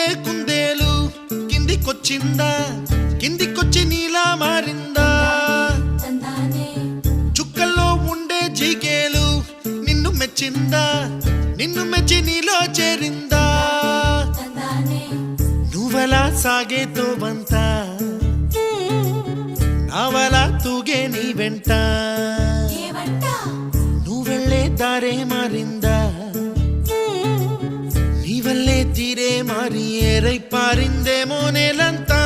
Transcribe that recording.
ఉండే కుందేలు కిందికొచ్చిందా, కిందికొచ్చి నీలా మారిందా? చుక్కల్లో ఉండే జిగేలు నిన్ను మెచ్చిందా, నిన్ను మెచ్చి నీలో చేరిందా? నువ్వలా సాగే తోవంత నావలా తూగే నీ వెంట, నువ్వెళ్ళే దారే మారిందా, నీ వల్లే తీరే మారి ఏరై పారిందేమో నేలంతా.